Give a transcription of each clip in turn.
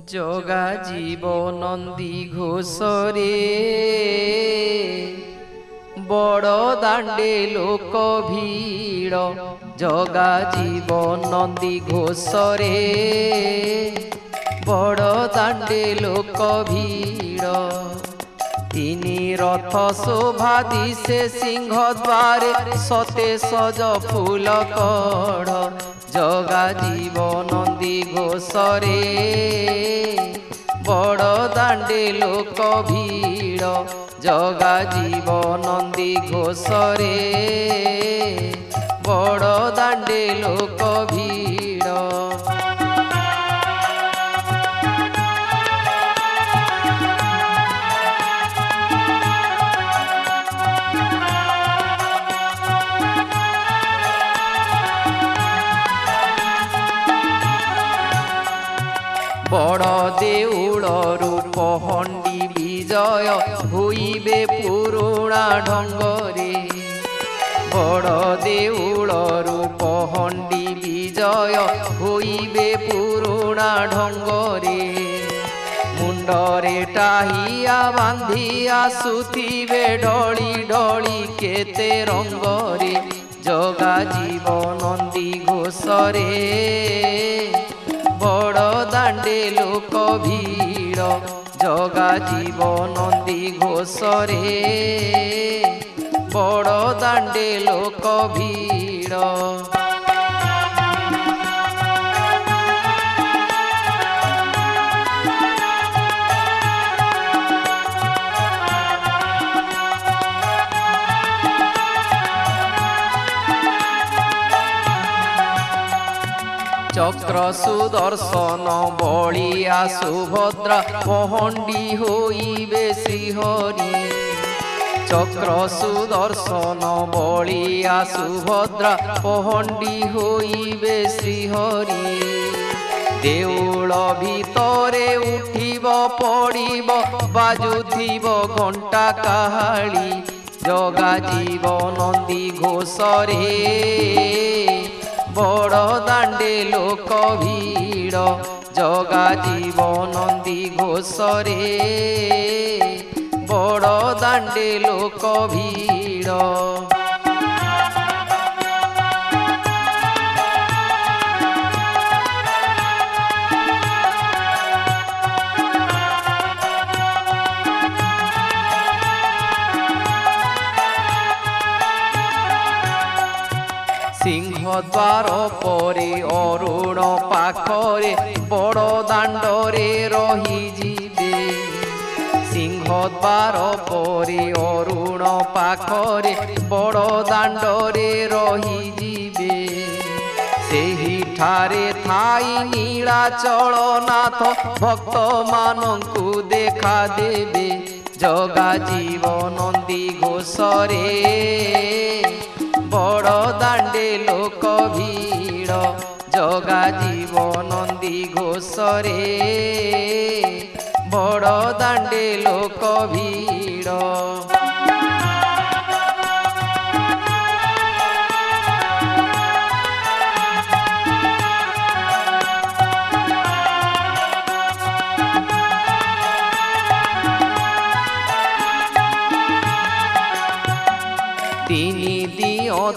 जगा जीव नंदी घोषरे बड़ दांडे लोक भीड़ जगा जीव नंदी घोषरे बड़ दांडे लोक भीड़ तिनी रथ शोभा दिशे सिंह द्वारे सते सज फूल कढ़ जगा जीव नंदी घोषरे बड़ दांडे लोक भीड़ जगा जीव नंदी घोषरे बड़ दांडे लोक भीड़ बड़ देउल रूप हंडी विजय होइबे पुरुणा ढंगरे बड़ देउल रूप हंडी विजय होइबे पुरुणा ढंगरे मुंडरे टाहिया बांधी आसुथिबे ढली ढली केते रंगरे जगा जीव नंदी घोषरे बड़ दांडे लोक भीड़ जगा जीव नंदी घोषरे बड़ दांडे लोक भीड़ चक्र सुदर्शन बलिया सुभद्रा पहंडी होइबे श्रीहरि चक्र सुदर्शन बलिया सुभद्रा पहंडी होइबे श्रीहरि देउल भितरे उठिब पड़िब बाजुथिब घंटा काहाली जगा जीव नंदी घोषरे बड़ दांडे लोक भीड़ जगा जीव नंदी घोषरे बड़ दांडे लोक भीड़ सिंह द्वार परे अरुण पाखरे बड़ दांडरे रही जीवे सिंह द्वार परे अरुण पाखरे बड़ दांडरे रही जीवे सेही ठारे थाई नीलाचल नाथ भक्त मानंकु देखा देवे जगा जीव नंदी घोषरे बड़ दांडे लोक भीड़ जगा जीव नंदी घोषरे बड़ दांडे लोक भीड़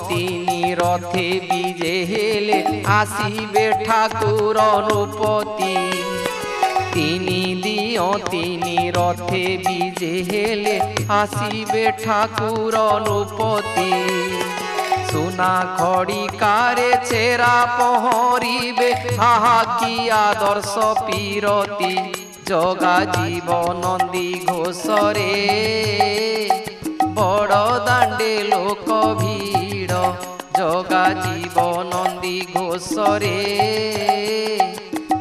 तिनी रथे विजे हेले आसीबे ठाकुर नृपति तिनी दियो तिनी रथे विजे हेले आसीबे ठाकुर नृपति सुना खड़ी कारे चेरा पहरिबे आहा की आदर्श पीरती जगा जीव नंदी घोषरे बड़ दांडे लोक भीड़ जगा जीव नंदी घोषरे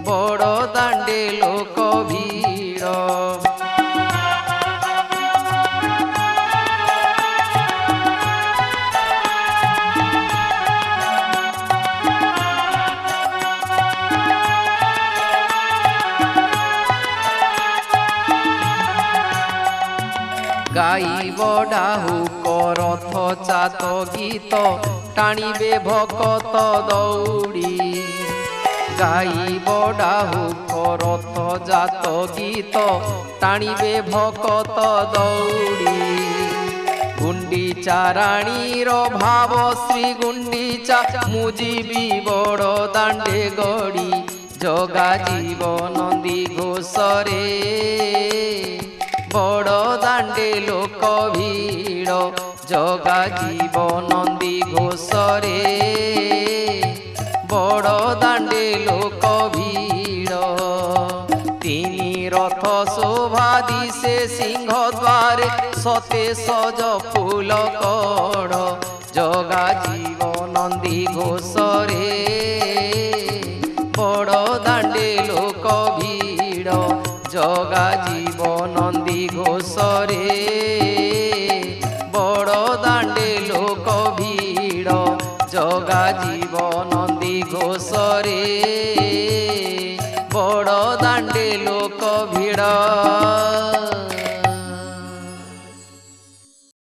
बड़ दांडे लोक भीड़ गाइब डाहुक रथ चात गीत टाणिबे भकत दौड़ी गाइब डाहुक रथ जात गीत टाणिबे भकत दौड़ी गुंडीचा राणीर भाव श्री गुंडीचा मुजिबी बड़ दांडे गड़ी जगा जीव नंदी घोषरे बड़ दांडे लोक भीड़ जगा जीव नंदी घोषरे बड़ दांडे लोक भीड़ तीनी रथ शोभा दिशे सिंह द्वारे सते सज फूल कड़ जगा जीव नंदी घोषरे बड़ दांडे लोक भीड़ जगा जीव नंदी घोषरे बड़ दांडे लोक भीड़ जगा जीव नंदी घोषरे बड़ दांडे लोक भीड़।